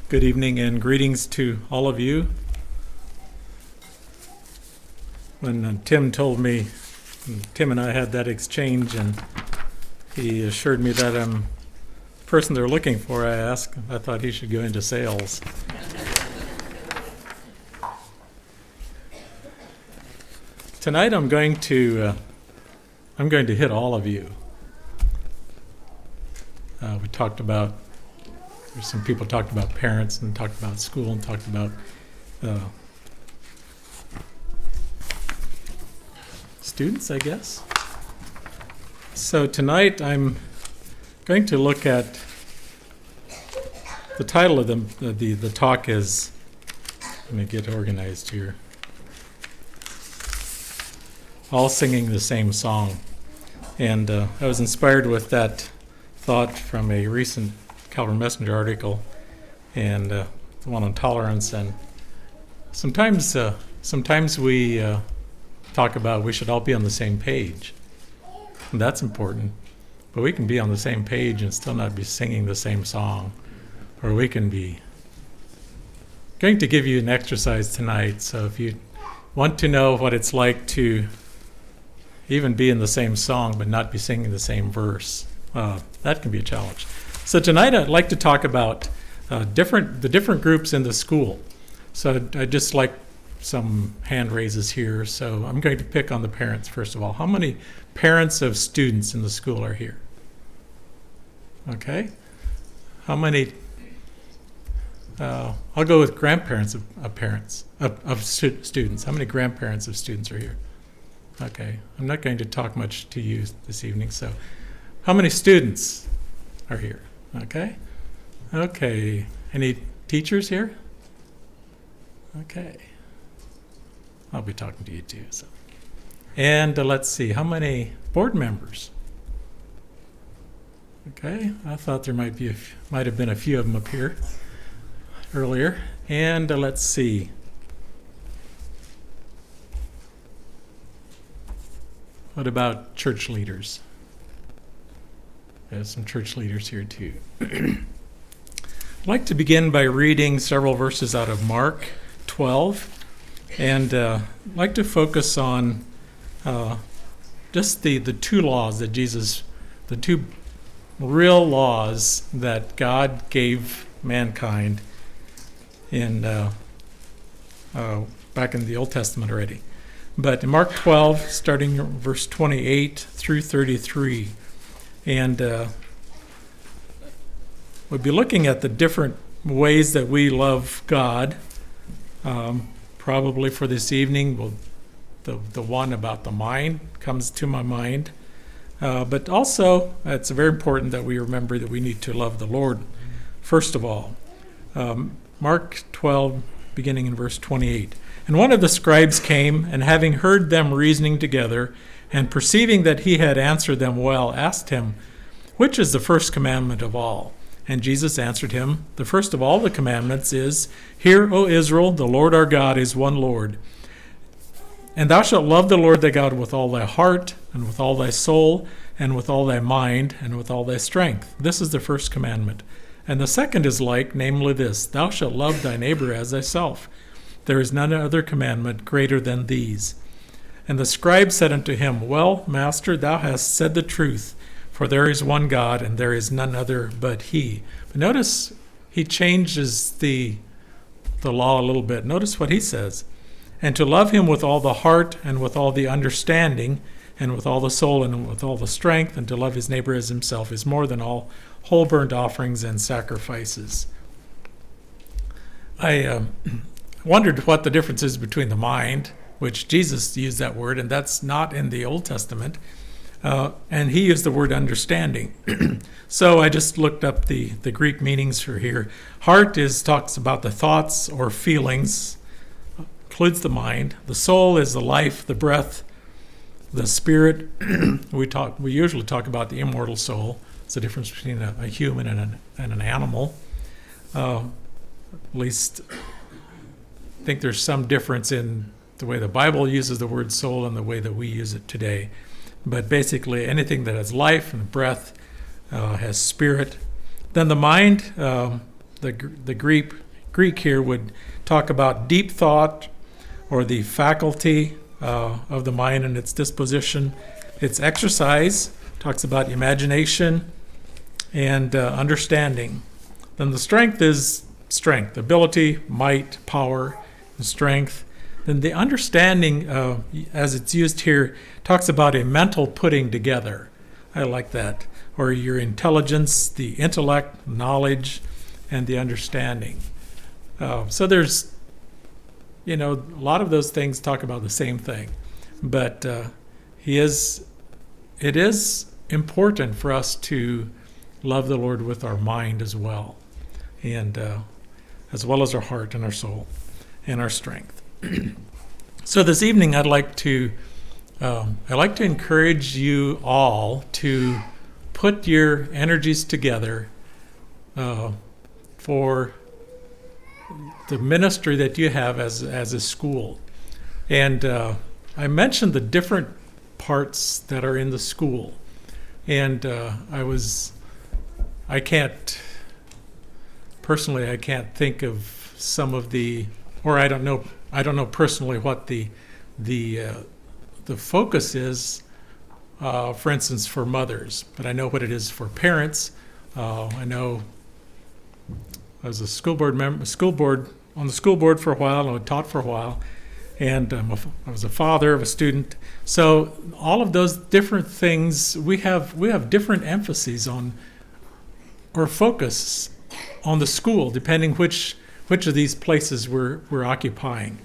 Good evening and greetings to all of you. When Tim told me, Tim and I had that exchange, and he assured me that I'm the person they're looking for, I thought he should go into sales. Tonight I'm going to hit all of you. We talked about, some people talked about parents and talked about school and talked about students, I guess. So tonight I'm going to look at, the title of the talk is, let me get organized here, All Singing the Same Song. And I was inspired with that thought from a recent Calvary Messenger article, and the one on tolerance. And sometimes we talk about we should all be on the same page, and that's important. But we can be on the same page and still not be singing the same song, or we can be going to give you an exercise tonight. So if you want to know what it's like to even be in the same song but not be singing the same verse, that can be a challenge. So tonight I'd like to talk about the different groups in the school. So I'd just like some hand raises here. So I'm going to pick on the parents first of all. How many parents of students in the school are here? Okay. How many? I'll go with grandparents of students. How many grandparents of students are here? Okay. I'm not going to talk much to you this evening. So how many students are here? Okay. Any teachers here? Okay. I'll be talking to you too. So, and let's see, how many board members? Okay, I thought there might have been a few of them up here earlier. And let's see. What about church leaders? There's some church leaders here too. I'd like to begin by reading several verses out of Mark 12, and I'd like to focus on just the two laws that the two real laws that God gave mankind in back in the Old Testament already. But in Mark 12, starting verse 28 through 33, and we'll be looking at the different ways that we love God. Probably for this evening, the one about the mind comes to my mind. But also, it's very important that we remember that we need to love the Lord first of all. Mark 12, beginning in verse 28. And one of the scribes came, and having heard them reasoning together, and perceiving that he had answered them well, asked him, "Which is the first commandment of all?" And Jesus answered him, "The first of all the commandments is, Hear, O Israel, the Lord our God is one Lord. And thou shalt love the Lord thy God with all thy heart, and with all thy soul, and with all thy mind, and with all thy strength. This is the first commandment. And the second is like, namely this, Thou shalt love thy neighbor as thyself. There is none other commandment greater than these." And the scribe said unto him, "Well, Master, thou hast said the truth, for there is one God, and there is none other but he." But notice he changes the law a little bit. Notice what he says. "And to love him with all the heart, and with all the understanding, and with all the soul, and with all the strength, and to love his neighbor as himself is more than all whole burnt offerings and sacrifices." I wondered what the difference is between the mind, which Jesus used that word, and that's not in the Old Testament. And he used the word understanding. So I just looked up the Greek meanings for here. Heart talks about the thoughts or feelings, includes the mind. The soul is the life, the breath, the spirit. We usually talk about the immortal soul. It's the difference between a human and an animal. At least I think there's some difference in the way the Bible uses the word soul and the way that we use it today. But basically anything that has life and breath has spirit. Then the mind, the Greek here would talk about deep thought, or the faculty of the mind and its disposition. Its exercise talks about imagination and understanding. Then the strength is strength, ability, might, power, and strength. Then the understanding, as it's used here, talks about a mental putting together. I like that. Or your intelligence, the intellect, knowledge, and the understanding. So there's, a lot of those things talk about the same thing. But it is important for us to love the Lord with our mind as well, and as well as our heart and our soul and our strength. So this evening, I'd like to encourage you all to put your energies together for the ministry that you have as a school. And I mentioned the different parts that are in the school, and I can't think of some of the, or I don't know personally what the focus is, for instance, for mothers, but I know what it is for parents. I know I was a on the school board for a while, and I taught for a while, and I was a father of a student. So all of those different things, we have different emphases on, or focus on the school, depending which of these places we're occupying.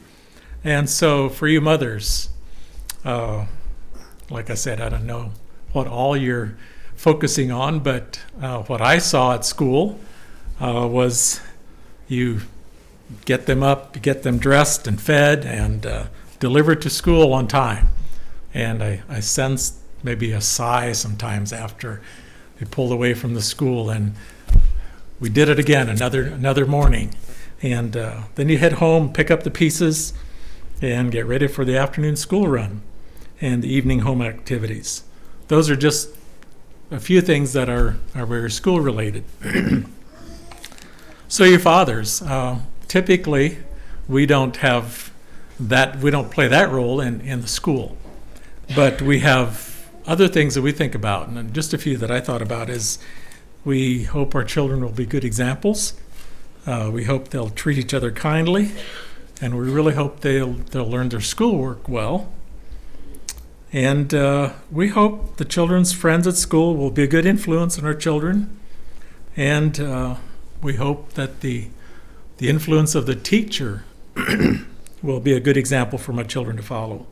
And so for you mothers, like I said, I don't know what all you're focusing on, but what I saw at school was you get them up, you get them dressed and fed and delivered to school on time. And I sensed maybe a sigh sometimes after they pulled away from the school, and we did it again another morning. And then you head home, pick up the pieces, and get ready for the afternoon school run and the evening home activities. Those are just a few things that are very school related. So you fathers, typically we don't play that role in the school, but we have other things that we think about. And just a few that I thought about is, we hope our children will be good examples. We hope they'll treat each other kindly, and we really hope they'll learn their schoolwork well. And we hope the children's friends at school will be a good influence on our children. And we hope that the influence of the teacher will be a good example for my children to follow.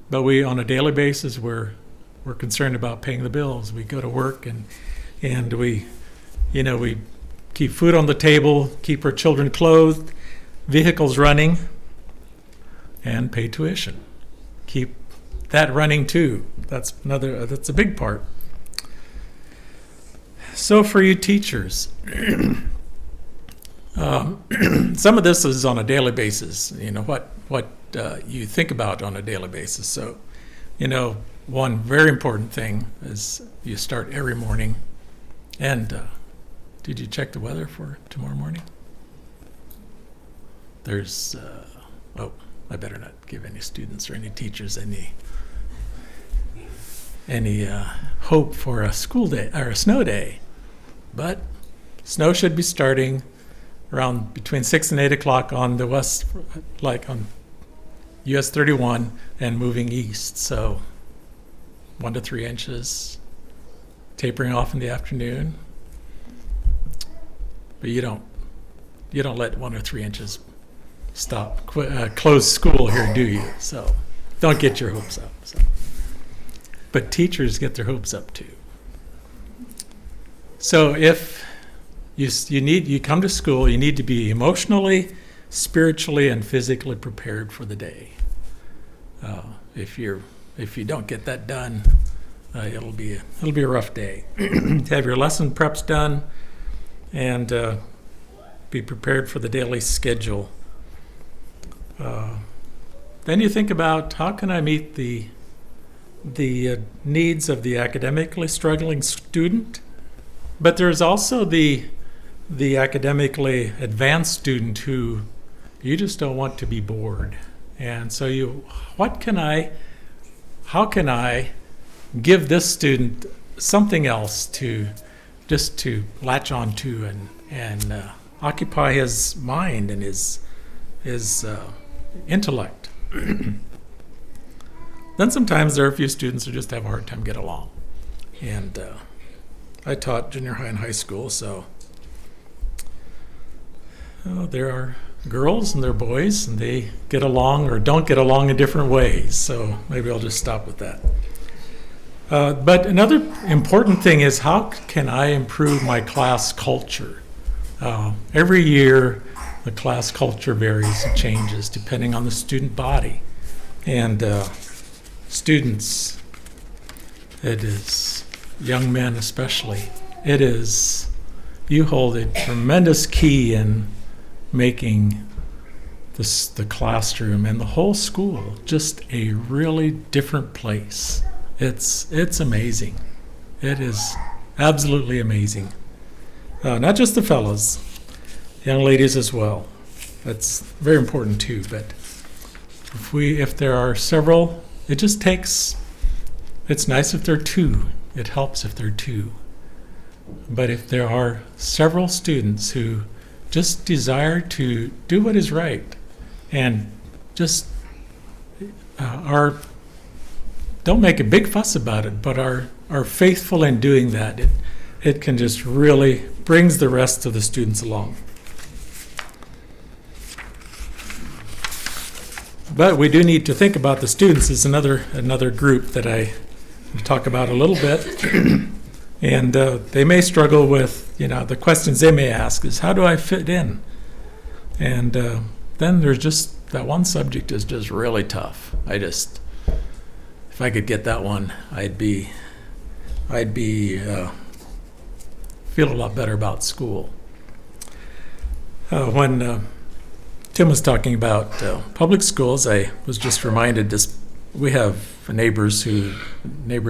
But on a daily basis, we're concerned about paying the bills. We go to work and we keep food on the table, keep our children clothed, vehicles running, and pay tuition. Keep that running too. That's a big part. So for you teachers, some of this is on a daily basis, what you think about on a daily basis. So, one very important thing is you start every morning. And did you check the weather for tomorrow morning? There's, I better not give any students or any teachers any hope for a school day or a snow day. But snow should be starting around between 6 and 8 o'clock on the west, like on US 31, and moving east. So 1 to 3 inches, tapering off in the afternoon. But you don't let 1 or 3 inches close school here, do you? So don't get your hopes up. So. But teachers get their hopes up too. So if you come to school, you need to be emotionally, spiritually, and physically prepared for the day. If you don't get that done, it'll be a rough day. Have your lesson preps done, and be prepared for the daily schedule. Then you think about, how can I meet the needs of the academically struggling student? But there's also the the academically advanced student who you just don't want to be bored. And so how can I give this student something else to latch on to and occupy his mind and his intellect. Then sometimes there are a few students who just have a hard time getting along. And I taught junior high and high school, so there are girls and there are boys, and they get along or don't get along in different ways. So maybe I'll just stop with that. But another important thing is, how can I improve my class culture? Every year, the class culture varies and changes depending on the student body. And students, it is young men especially, you hold a tremendous key in making the classroom and the whole school just a really different place. It's amazing. It is absolutely amazing. Not just the fellows, young ladies as well. That's very important too. But if there are several, it's nice if there are two. It helps if there are two. But if there are several students who just desire to do what is right and just don't make a big fuss about it, but are faithful in doing that, it can just really brings the rest of the students along. But we do need to think about the students as another group that I talk about a little bit. And they may struggle with, the questions they may ask is, how do I fit in? And then there's just that one subject is just really tough. If I could get that one, I'd feel a lot better about school. When Tim was talking about public schools, I was just reminded we have neighbor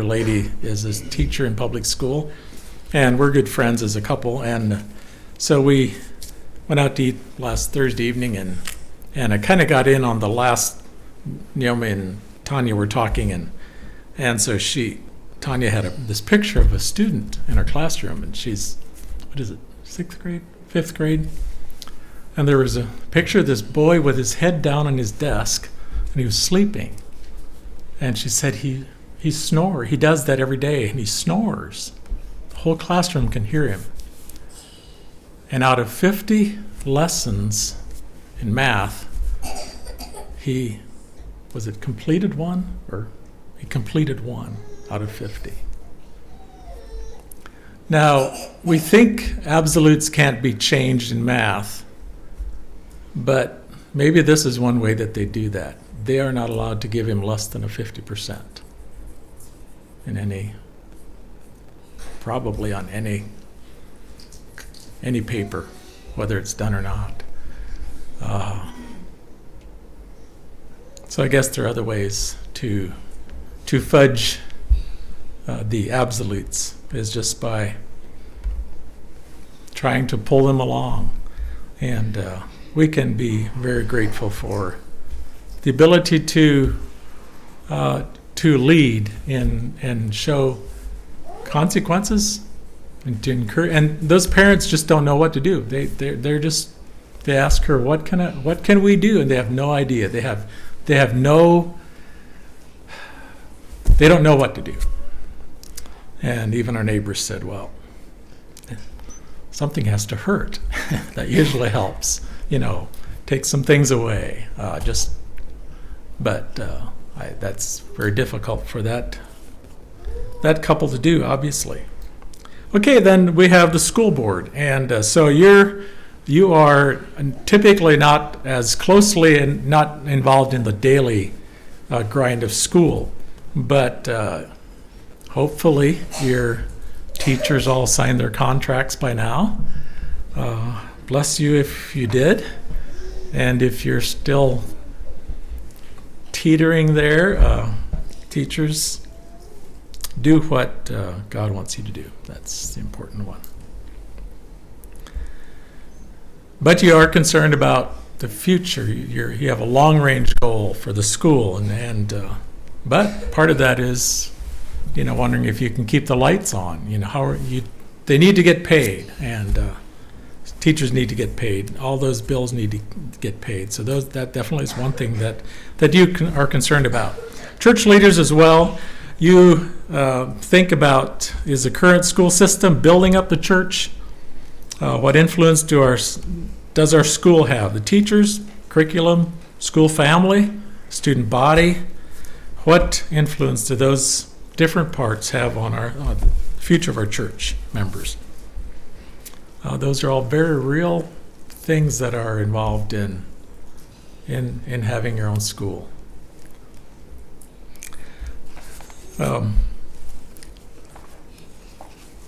lady is a teacher in public school, and we're good friends as a couple. And so we went out to eat last Thursday evening, and I kind of got in on the last, me and Tanya were talking, and so Tanya had this picture of a student in her classroom, and she's, 6th grade, 5th grade? And there was a picture of this boy with his head down on his desk, and he was sleeping. And she said he snores. He does that every day, and he snores. The whole classroom can hear him. And out of 50 lessons in math, he completed one out of 50. Now, we think absolutes can't be changed in math, but maybe this is one way that they do that. They are not allowed to give him less than a 50% in probably on any paper, whether it's done or not. So I guess there are other ways to fudge the absolutes, is just by trying to pull them along. And we can be very grateful for the ability to lead and show consequences and to encourage. And those parents just don't know what to do. They ask her, what can we do? And they have no idea. They don't know what to do. And even our neighbors said, well, something has to hurt. That usually helps, take some things away. But that's very difficult for that couple to do, obviously. Okay, then we have the school board. And so you are typically not as closely and not involved in the daily grind of school, but hopefully your teachers all signed their contracts by now. Bless you if you did, and if you're still teetering there, teachers, do what God wants you to do. That's the important one. But you are concerned about the future. You have a long-range goal for the school, but part of that is, wondering if you can keep the lights on. How are you? They need to get paid, and teachers need to get paid. All those bills need to get paid. So that definitely is one thing that you are concerned about. Church leaders as well. You think about, is the current school system building up the church? What influence does our school have? The teachers, curriculum, school family, student body? What influence do those different parts have on the future of our church members? Those are all very real things that are involved in having your own school.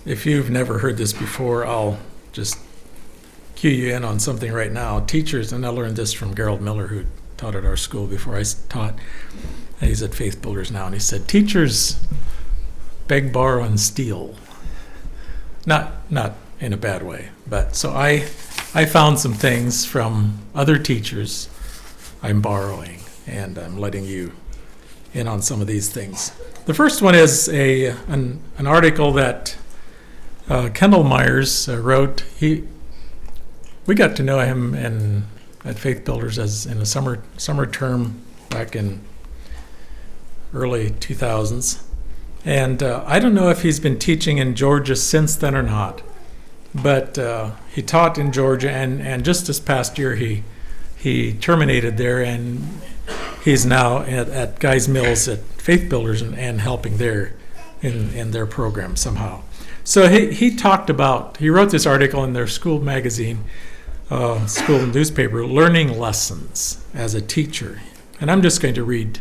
If you've never heard this before, I'll just cue you in on something right now. Teachers, and I learned this from Gerald Miller, who taught at our school before I taught. He's at Faith Builders now, and he said, teachers beg, borrow, and steal. Not in a bad way, but so I found some things from other teachers I'm borrowing, and I'm letting you in on some of these things. The first one is an article that Kendall Myers wrote. We got to know him at Faith Builders as in a summer term back in early 2000s. And I don't know if he's been teaching in Georgia since then or not, but he taught in Georgia, and just this past year he terminated there, and he's now at Guys Mills at Faith Builders and helping there in their program somehow. So he wrote this article in their school magazine, school newspaper, learning lessons as a teacher. And I'm just going to read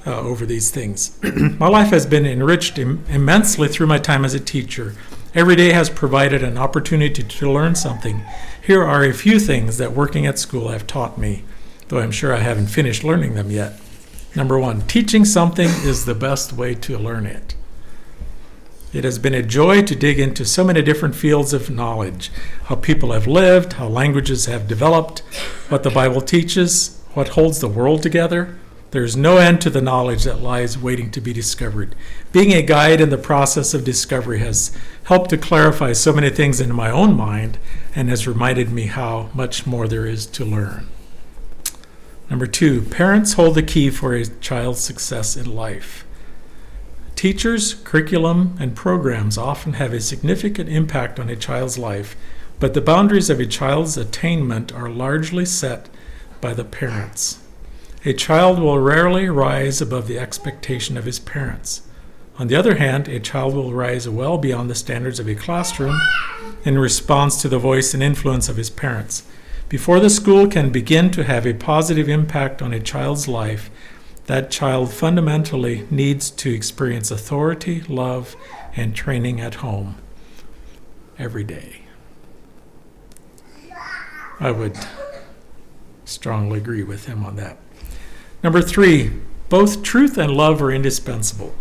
over these things. My life has been enriched immensely through my time as a teacher. Every day has provided an opportunity to learn something. Here are a few things that working at school have taught me, though I'm sure I haven't finished learning them yet. Number one, teaching something is the best way to learn it. It has been a joy to dig into so many different fields of knowledge, how people have lived, how languages have developed, what the Bible teaches, what holds the world together. There's no end to the knowledge that lies waiting to be discovered. Being a guide in the process of discovery has helped to clarify so many things in my own mind and has reminded me how much more there is to learn. Number two, parents hold the key for a child's success in life. Teachers, curriculum, and programs often have a significant impact on a child's life, but the boundaries of a child's attainment are largely set by the parents. A child will rarely rise above the expectation of his parents. On the other hand, a child will rise well beyond the standards of a classroom in response to the voice and influence of his parents. Before the school can begin to have a positive impact on a child's life, that child fundamentally needs to experience authority, love, and training at home every day. I would strongly agree with him on that. Number three, both truth and love are indispensable.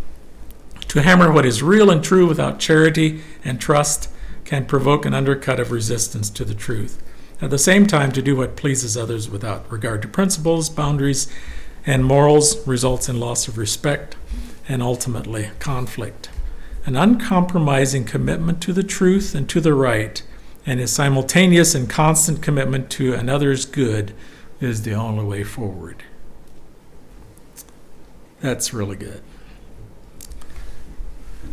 To hammer what is real and true without charity and trust can provoke an undercut of resistance to the truth. At the same time, to do what pleases others without regard to principles, boundaries, and morals results in loss of respect and ultimately conflict. An uncompromising commitment to the truth and to the right and a simultaneous and constant commitment to another's good is the only way forward. That's really good.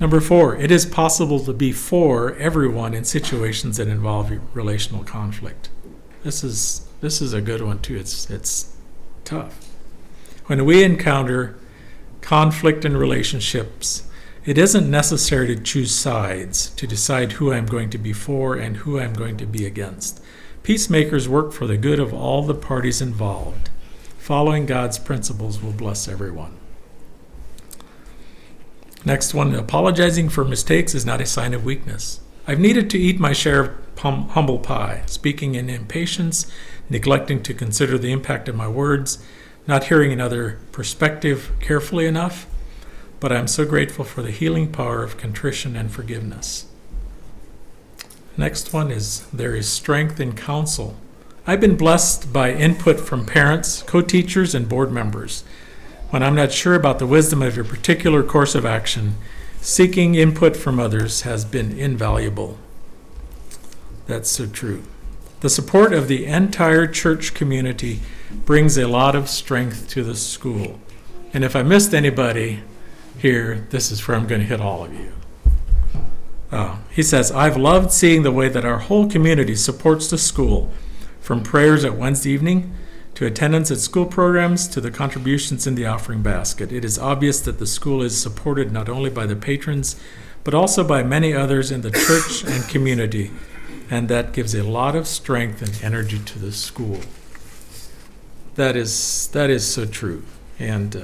Number four, it is possible to be for everyone in situations that involve relational conflict. This is a good one too. It's tough. When we encounter conflict in relationships, it isn't necessary to choose sides to decide who I'm going to be for and who I'm going to be against. Peacemakers work for the good of all the parties involved. Following God's principles will bless everyone. Next one, apologizing for mistakes is not a sign of weakness. I've needed to eat my share of humble pie, speaking in impatience, neglecting to consider the impact of my words, not hearing another perspective carefully enough, but I'm so grateful for the healing power of contrition and forgiveness. Next one is, there is strength in counsel. I've been blessed by input from parents, co-teachers, and board members. When I'm not sure about the wisdom of your particular course of action, seeking input from others has been invaluable. That's so true. The support of the entire church community brings a lot of strength to the school. And if I missed anybody here, this is where I'm going to hit all of you. He says, I've loved seeing the way that our whole community supports the school, from prayers at Wednesday evening, to attendance at school programs, to the contributions in the offering basket. It is obvious that the school is supported not only by the patrons, but also by many others in the church and community, and that gives a lot of strength and energy to the school. That is so true. And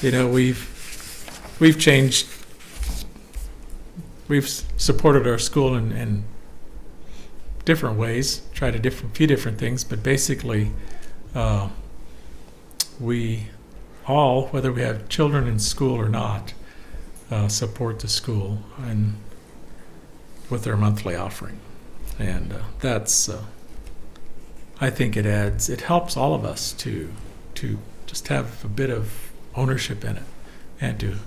we've changed. We've supported our school in different ways, tried a few different things, but basically we all, whether we have children in school or not, support the school and with their monthly offering. And that's, I think it helps all of us to just have a bit of ownership in it and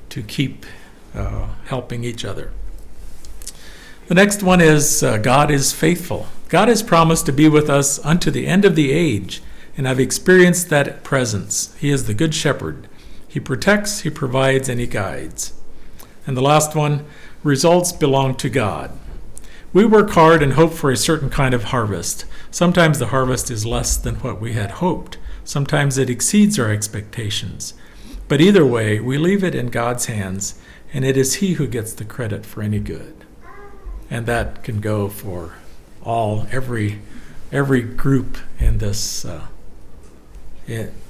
to keep helping each other. The next one is God is faithful. God has promised to be with us unto the end of the age, and I've experienced that presence. He is the good shepherd. He protects, he provides, and he guides. And the last one, results belong to God. We work hard and hope for a certain kind of harvest. Sometimes the harvest is less than what we had hoped. Sometimes it exceeds our expectations. But either way, we leave it in God's hands, and it is he who gets the credit for any good. And that can go for every group in this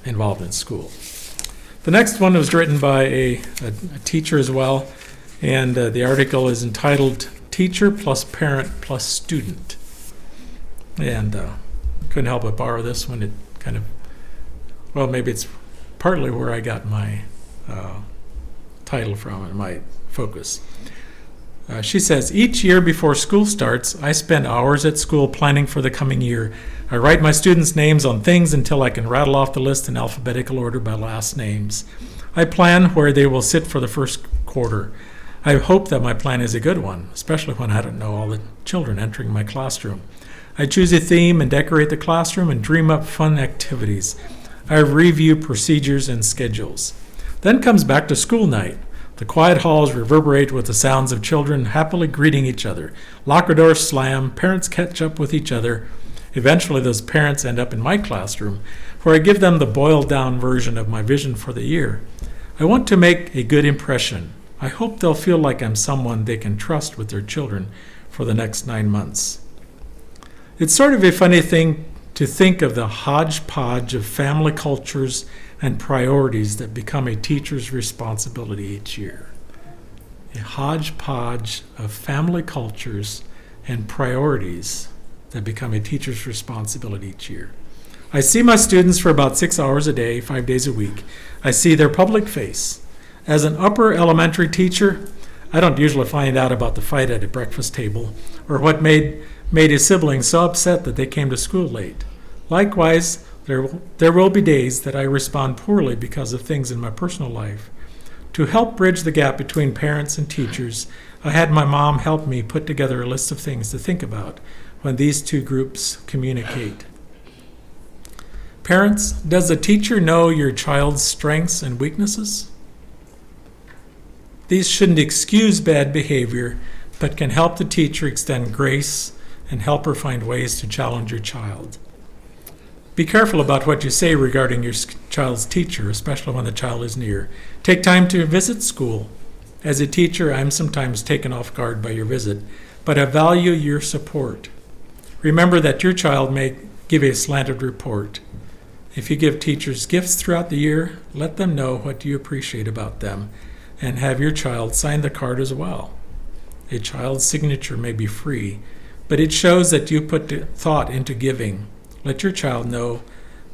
involved in school. The next one was written by a teacher as well, and the article is entitled Teacher plus Parent plus Student. And couldn't help but borrow this one. It kind of, well, maybe it's partly where I got my title from and my focus. She says, each year before school starts, I spend hours at school planning for the coming year. I write my students' names on things until I can rattle off the list in alphabetical order by last names. I plan where they will sit for the first quarter. I hope that my plan is a good one, especially when I don't know all the children entering my classroom. I choose a theme and decorate the classroom and dream up fun activities. I review procedures and schedules. Then comes back to school night. The quiet halls reverberate with the sounds of children happily greeting each other. Locker doors slam, parents catch up with each other. Eventually, those parents end up in my classroom, where I give them the boiled-down version of my vision for the year. I want to make a good impression. I hope they'll feel like I'm someone they can trust with their children for the next 9 months. It's sort of a funny thing to think of the hodgepodge of family cultures and priorities that become a teacher's responsibility each year. A hodgepodge of family cultures and priorities that become a teacher's responsibility each year. I see my students for about 6 hours a day, 5 days a week. I see their public face. As an upper elementary teacher, I don't usually find out about the fight at a breakfast table or what made a sibling so upset that they came to school late. Likewise, there will be days that I respond poorly because of things in my personal life. To help bridge the gap between parents and teachers, I had my mom help me put together a list of things to think about when these two groups communicate. Parents, does the teacher know your child's strengths and weaknesses? These shouldn't excuse bad behavior, but can help the teacher extend grace and help her find ways to challenge your child. Be careful about what you say regarding your child's teacher, especially when the child is near. Take time to visit school. As a teacher, I'm sometimes taken off guard by your visit, but I value your support. Remember that your child may give a slanted report. If you give teachers gifts throughout the year, let them know what you appreciate about them, and have your child sign the card as well. A child's signature may be free, but it shows that you put thought into giving. Let your child know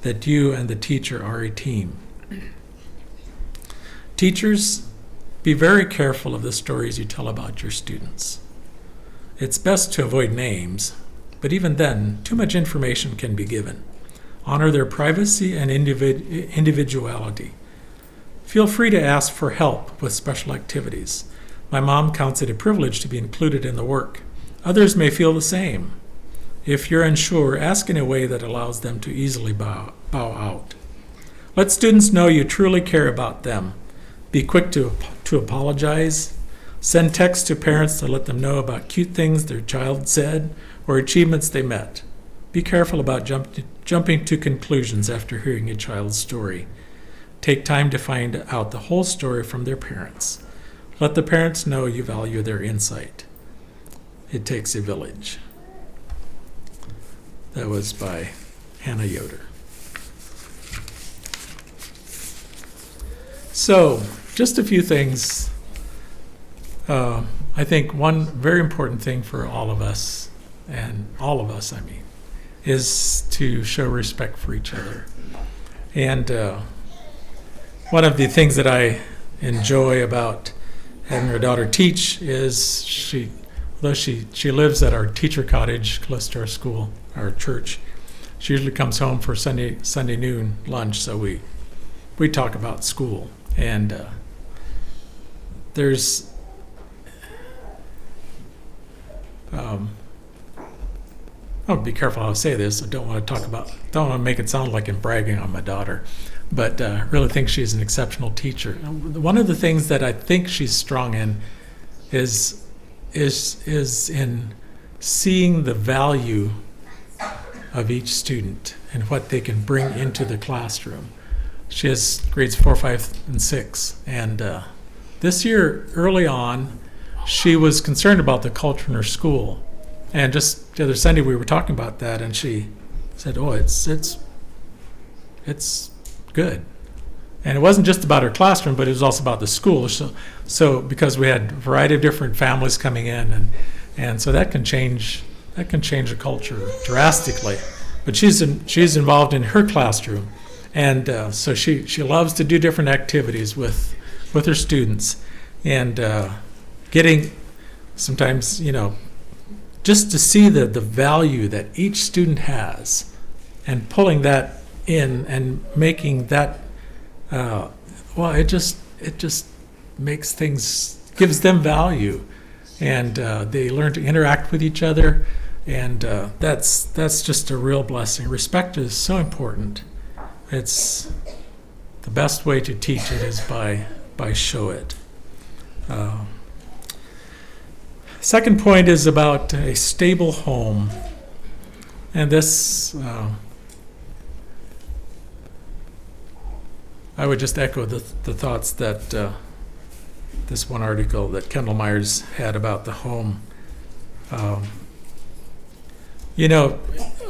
that you and the teacher are a team. Teachers, be very careful of the stories you tell about your students. It's best to avoid names, but even then, too much information can be given. Honor their privacy and individuality. Feel free to ask for help with special activities. My mom counts it a privilege to be included in the work. Others may feel the same. If you're unsure, ask in a way that allows them to easily bow out. Let students know you truly care about them. Be quick to apologize. Send texts to parents to let them know about cute things their child said or achievements they met. Be careful about jumping to conclusions after hearing a child's story. Take time to find out the whole story from their parents. Let the parents know you value their insight. It takes a village. That was by Hannah Yoder. So, just a few things. I think one very important thing for all of us, is to show respect for each other. And one of the things that I enjoy about having our daughter teach is she lives at our teacher cottage close to our school, our church. She usually comes home for Sunday noon lunch, so we talk about school. And there's I'll be careful how I say this. I don't want to make it sound like I'm bragging on my daughter, but I really think she's an exceptional teacher. One of the things that I think she's strong in is in seeing the value of each student and what they can bring into the classroom. She has grades 4, 5, and 6, and this year, early on, she was concerned about the culture in her school. And just the other Sunday, we were talking about that, and she said, "Oh, it's good." And it wasn't just about her classroom, but it was also about the school. So because we had a variety of different families coming in, and so that can change the culture drastically. But she's involved in her classroom, and so she loves to do different activities with her students, and getting sometimes, just to see the value that each student has, and pulling that in and making that it just makes things, gives them value, and they learn to interact with each other, and that's just a real blessing. Respect is so important. It's the best way to teach it is by show it. Second point is about a stable home. And this, I would just echo the thoughts that this one article that Kendall Myers had about the home.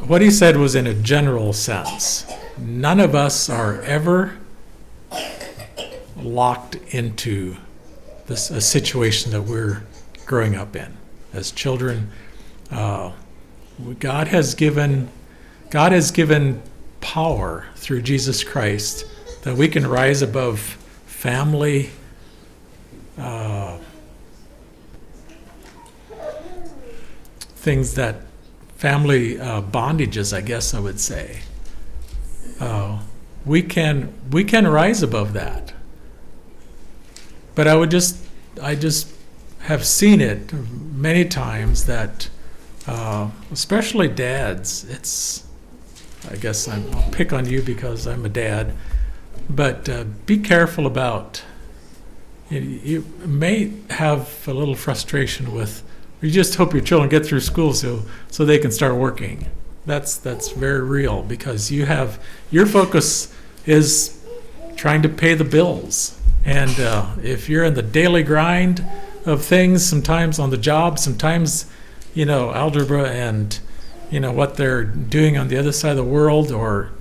What he said was in a general sense. None of us are ever locked into a situation that we're growing up in as children. God has given power through Jesus Christ that we can rise above family things, that family bondages, I guess I would say. We can rise above that. But I just have seen it many times that, especially dads, I guess I'll pick on you because I'm a dad, but be careful about, you may have a little frustration with, you just hope your children get through school so they can start working. That's very real, because your focus is trying to pay the bills. And if you're in the daily grind of things, sometimes on the job, sometimes, algebra and, what they're doing on the other side of the world, or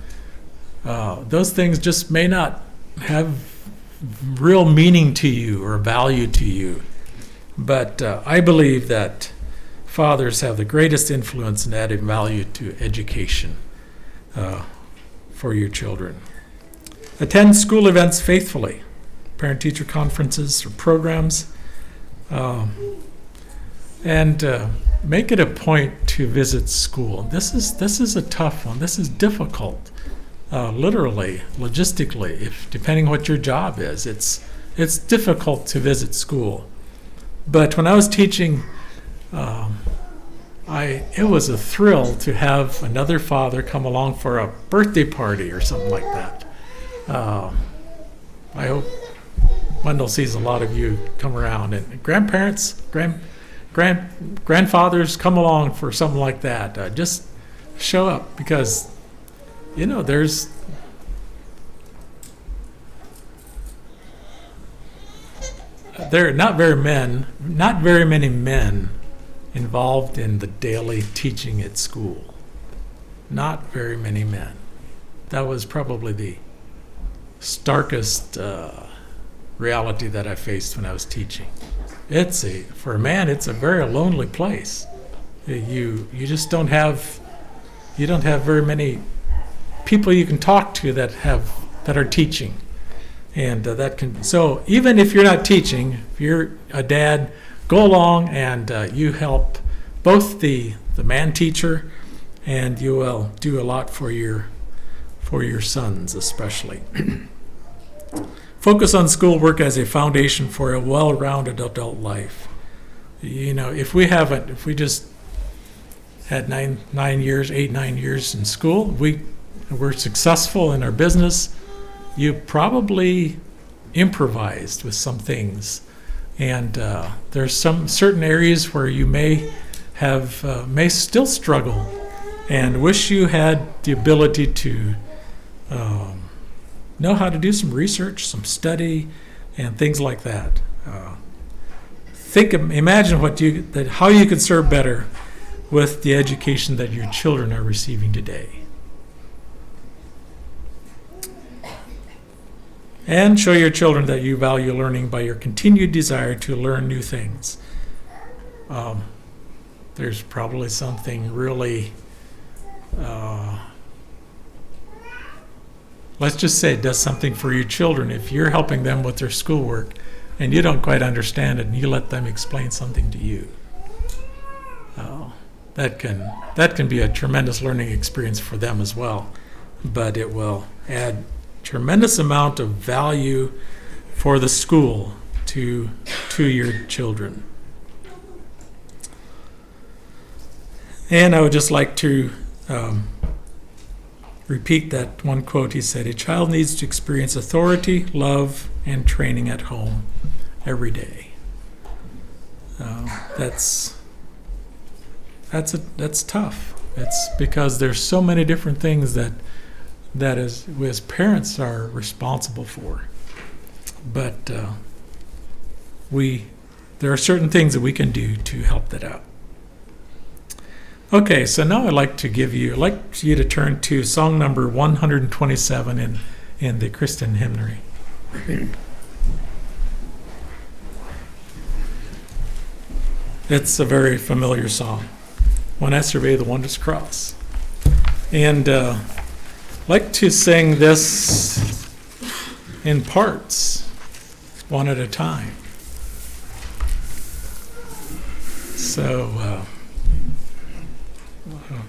those things just may not have real meaning to you or value to you. But I believe that fathers have the greatest influence in adding value to education for your children. Attend school events faithfully, parent-teacher conferences or programs. And make it a point to visit school. This is a tough one. This is difficult, literally, logistically. If depending what your job is, it's difficult to visit school. But when I was teaching, it was a thrill to have another father come along for a birthday party or something like that. I hope Wendell sees a lot of you come around, and grandparents, grandfathers come along for something like that. Just show up, because there's there are not very many men involved in the daily teaching at school. Not very many men. That was probably the starkest reality that I faced when I was teaching. For a man, it's a very lonely place. You just don't have very many people you can talk to that are teaching. And so even if you're not teaching, if you're a dad, go along and you help both the man teacher, and you will do a lot for your sons especially. Focus on schoolwork as a foundation for a well-rounded adult life. If we just had 9 years in school, we're successful in our business, you probably improvised with some things. And there's some certain areas where you may still struggle and wish you had the ability to know how to do some research, some study, and things like that. Imagine how you could serve better with the education that your children are receiving today. And show your children that you value learning by your continued desire to learn new things. There's probably something really, let's just say it does something for your children if you're helping them with their schoolwork and you don't quite understand it and you let them explain something to you. That can be a tremendous learning experience for them as well, but it will add tremendous amount of value for the school to your children. And I would just like to repeat that one quote he said: "A child needs to experience authority, love, and training at home every day." That's tough. It's because there's so many different things that as parents are responsible for. But there are certain things that we can do to help that out. Okay, so now I'd like you to turn to song number 127 in the Christian hymnary. It's a very familiar song, "When I Survey the Wondrous Cross." And like to sing this in parts, one at a time. So,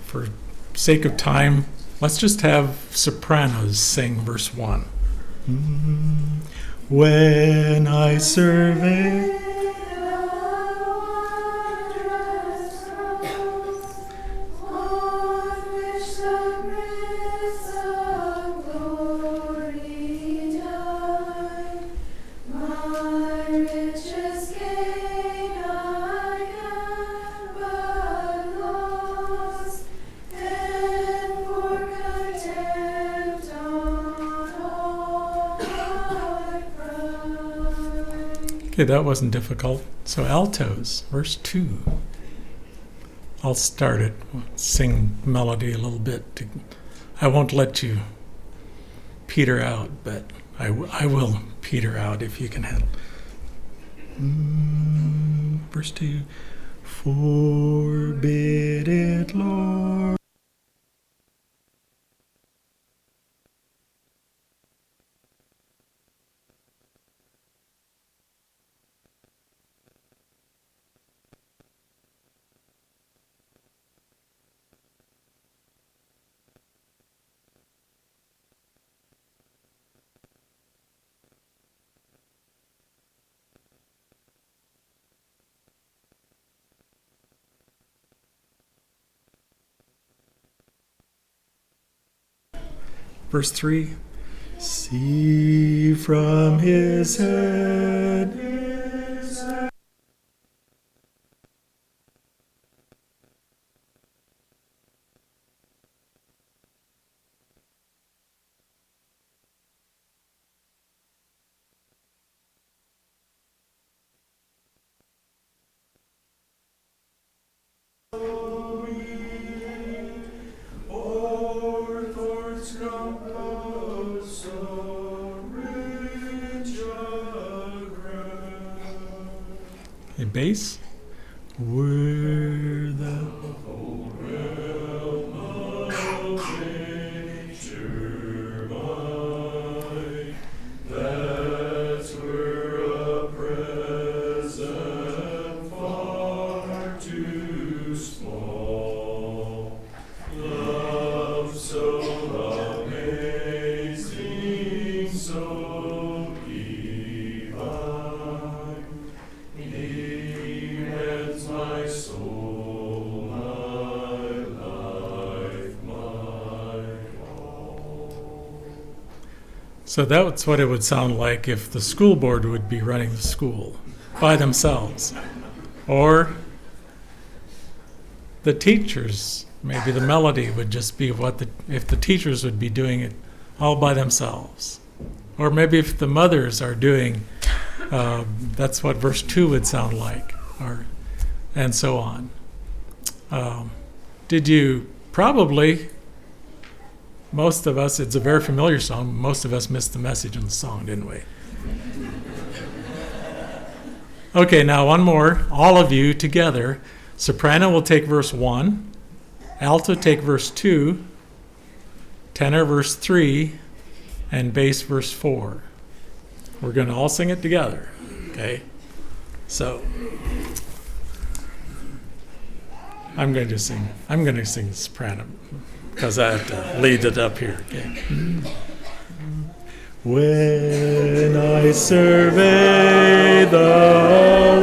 for sake of time, let's just have sopranos sing verse 1. When I survey that wasn't difficult. So altos, verse 2. I'll start it, sing melody a little bit. I won't let you peter out, but I will peter out if you can handle. Verse 2. Forbid it, Lord. Verse 3. See from his head. A bass. Where the whole realm of nature might, that's where a present far too small, love so amazing, so divine, demands my soul, my life, my all. So that's what it would sound like if the school board would be running the school by themselves. Or the teachers, maybe the melody would just be if the teachers would be doing it all by themselves. Or maybe if the mothers are doing, that's what verse 2 would sound like, and so on. Did you probably, most of us, it's a very familiar song, most of us missed the message in the song, didn't we? Okay, now one more, all of you together. Soprano will take verse 1, alto take verse 2, tenor verse 3, and bass verse 4. We're going to all sing it together, okay? So, I'm going to sing soprano because I have to lead it up here, okay? When I survey the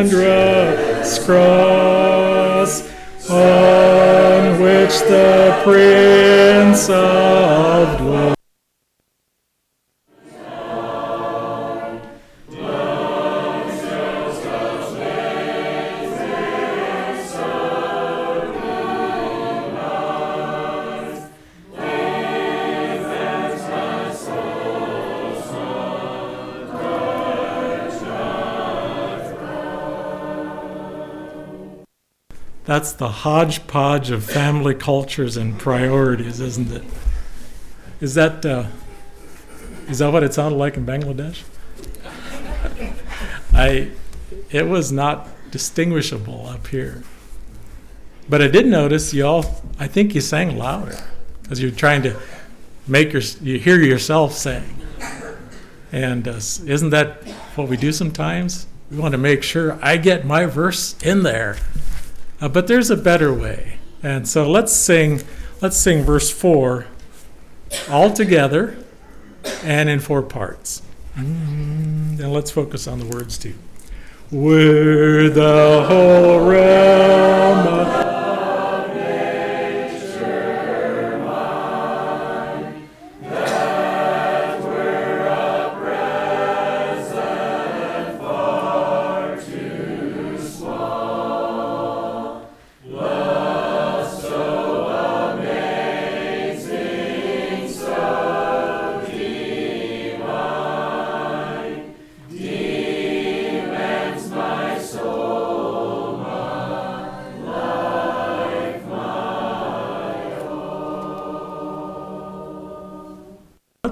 wondrous cross on which the Prince of Glory That's the hodgepodge of family cultures and priorities, isn't it? Is that what it sounded like in Bangladesh? It was not distinguishable up here. But I did notice I think you sang louder as you're trying to you hear yourself sing. And isn't that what we do sometimes? We want to make sure I get my verse in there. But there's a better way. And so let's sing verse 4 all together and in 4 parts. And let's focus on the words too. Where the whole realm of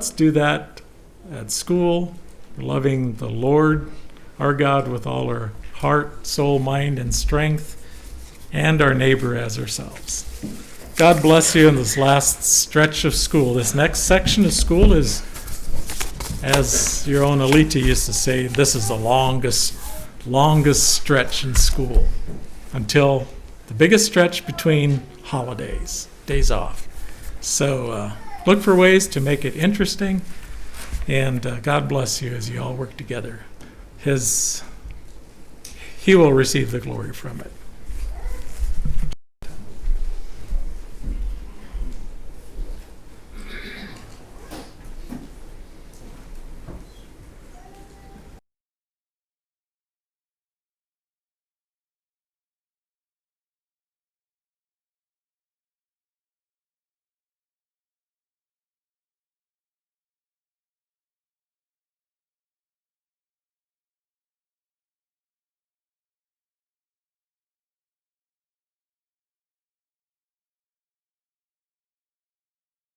Let's do that at school, loving the Lord, our God, with all our heart, soul, mind, and strength, and our neighbor as ourselves. God bless you in this last stretch of school. This next section of school is, as your own Alita used to say, this is the longest stretch in school until the biggest stretch between holidays, days off. So look for ways to make it interesting, and God bless you as you all work together. He will receive the glory from it.